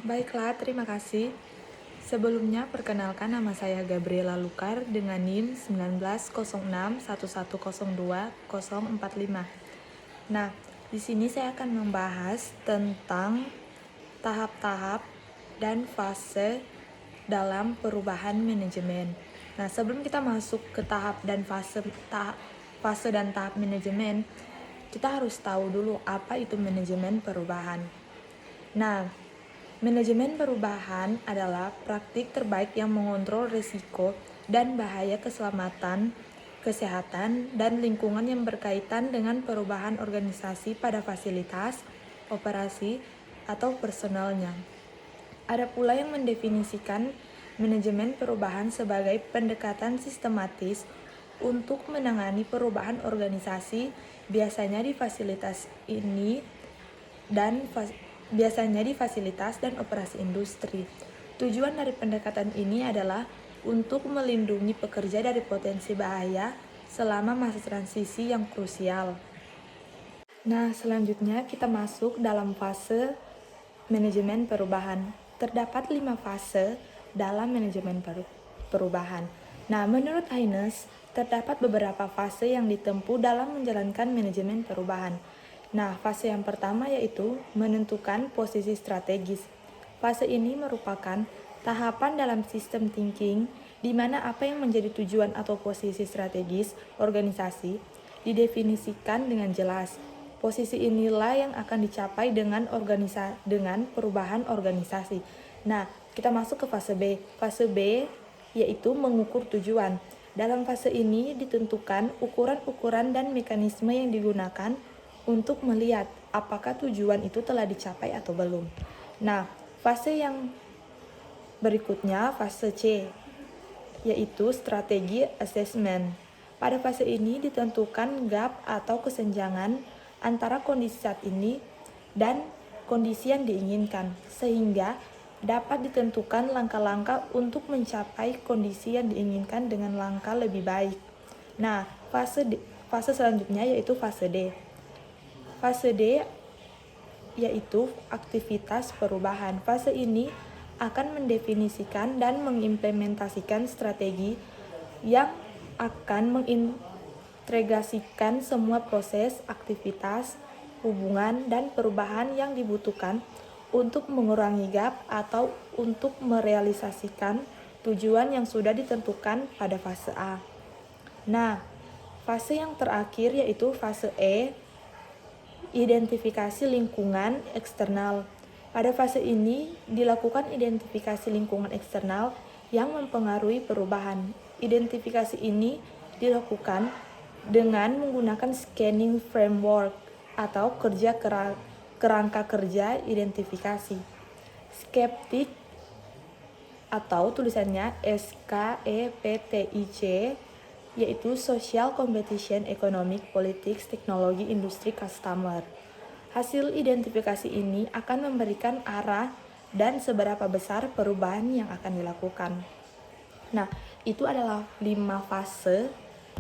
Baiklah, terima kasih. Sebelumnya, perkenalkan nama saya Gabriela Lukar dengan NIM 190611020045. Nah, di sini saya akan membahas tentang tahap-tahap dan fase dalam perubahan manajemen. Nah, sebelum kita masuk ke fase dan tahap manajemen, kita harus tahu dulu apa itu manajemen perubahan. Nah, manajemen perubahan adalah praktik terbaik yang mengontrol risiko dan bahaya keselamatan, kesehatan, dan lingkungan yang berkaitan dengan perubahan organisasi pada fasilitas, operasi, atau personalnya. Ada pula yang mendefinisikan manajemen perubahan sebagai pendekatan sistematis untuk menangani perubahan organisasi, biasanya di fasilitas ini dan biasanya di fasilitas dan operasi industri. Tujuan dari pendekatan ini adalah untuk melindungi pekerja dari potensi bahaya selama masa transisi yang krusial. Nah, selanjutnya kita masuk dalam fase manajemen perubahan. Terdapat 5 fase dalam manajemen perubahan. Nah, menurut Haynes, terdapat beberapa fase yang ditempuh dalam menjalankan manajemen perubahan. Nah, fase yang pertama yaitu menentukan posisi strategis. Fase ini merupakan tahapan dalam sistem thinking di mana apa yang menjadi tujuan atau posisi strategis organisasi didefinisikan dengan jelas. Posisi inilah yang akan dicapai dengan perubahan organisasi. Nah, kita masuk ke fase B. Fase B yaitu mengukur tujuan. Dalam fase ini ditentukan ukuran-ukuran dan mekanisme yang digunakan untuk melihat apakah tujuan itu telah dicapai atau belum. Nah, fase yang berikutnya fase C, yaitu strategi assessment. Pada fase ini ditentukan gap atau kesenjangan antara kondisi saat ini dan kondisi yang diinginkan, sehingga dapat ditentukan langkah-langkah untuk mencapai kondisi yang diinginkan dengan langkah lebih baik. Nah, fase selanjutnya yaitu fase D. Fase D yaitu aktivitas perubahan. Fase ini akan mendefinisikan dan mengimplementasikan strategi yang akan mengintegrasikan semua proses, aktivitas, hubungan, dan perubahan yang dibutuhkan untuk mengurangi gap atau untuk merealisasikan tujuan yang sudah ditentukan pada fase A. Nah, fase yang terakhir yaitu fase E, identifikasi lingkungan eksternal. Pada fase ini dilakukan identifikasi lingkungan eksternal yang mempengaruhi perubahan. Identifikasi ini dilakukan dengan menggunakan scanning framework atau kerangka kerja identifikasi. Skeptik atau tulisannya SKEPTIC, yaitu Social Competition Economic Politics Teknologi Industri Customer. Hasil identifikasi ini akan memberikan arah dan seberapa besar perubahan yang akan dilakukan. Nah, itu adalah 5 fase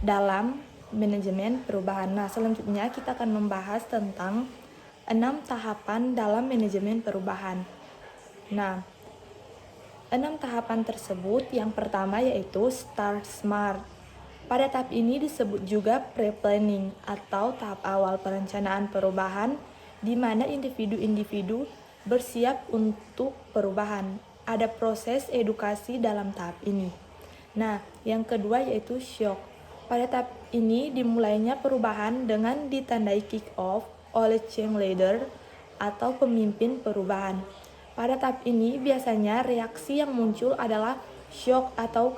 dalam manajemen perubahan. Nah, selanjutnya kita akan membahas tentang 6 tahapan dalam manajemen perubahan. Nah, 6 tahapan tersebut yang pertama yaitu Start Smart. Pada tahap ini disebut juga pre-planning atau tahap awal perencanaan perubahan di mana individu-individu bersiap untuk perubahan. Ada proses edukasi dalam tahap ini. Nah, yang kedua yaitu Shock. Pada tahap ini dimulainya perubahan dengan ditandai kick-off oleh change leader atau pemimpin perubahan. Pada tahap ini biasanya reaksi yang muncul adalah shock atau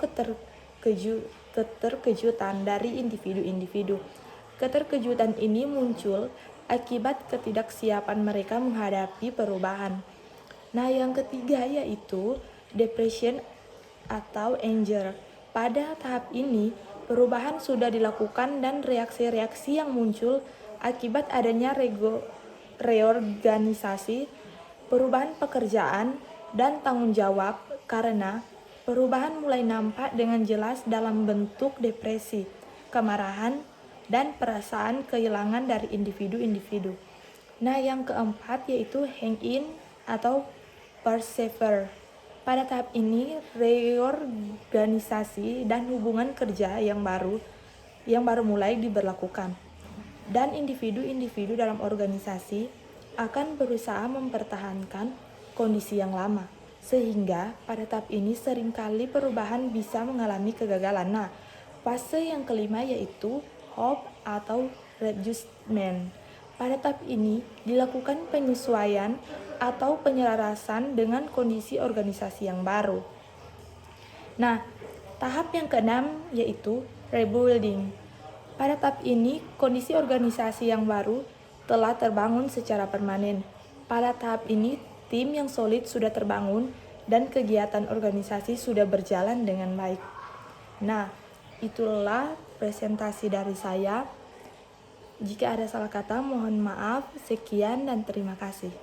keterkejutan dari individu-individu. Keterkejutan ini muncul akibat ketidaksiapan mereka menghadapi perubahan. Nah, yang ketiga yaitu depression atau anger. Pada tahap ini, perubahan sudah dilakukan dan reaksi-reaksi yang muncul akibat adanya reorganisasi, perubahan pekerjaan, dan tanggung jawab karena perubahan mulai nampak dengan jelas dalam bentuk depresi, kemarahan, dan perasaan kehilangan dari individu-individu. Nah, yang keempat yaitu hang in atau persevere. Pada tahap ini, reorganisasi dan hubungan kerja yang baru mulai diberlakukan. Dan individu-individu dalam organisasi akan berusaha mempertahankan kondisi yang lama. Sehingga pada tahap ini seringkali perubahan bisa mengalami kegagalan. Nah, fase yang kelima yaitu hope atau readjustment. Pada tahap ini dilakukan penyesuaian atau penyelarasan dengan kondisi organisasi yang baru. Nah, tahap yang keenam yaitu rebuilding. Pada tahap ini, kondisi organisasi yang baru telah terbangun secara permanen. Pada tahap ini, tim yang solid sudah terbangun dan kegiatan organisasi sudah berjalan dengan baik. Nah, itulah presentasi dari saya. Jika ada salah kata, mohon maaf. Sekian dan terima kasih.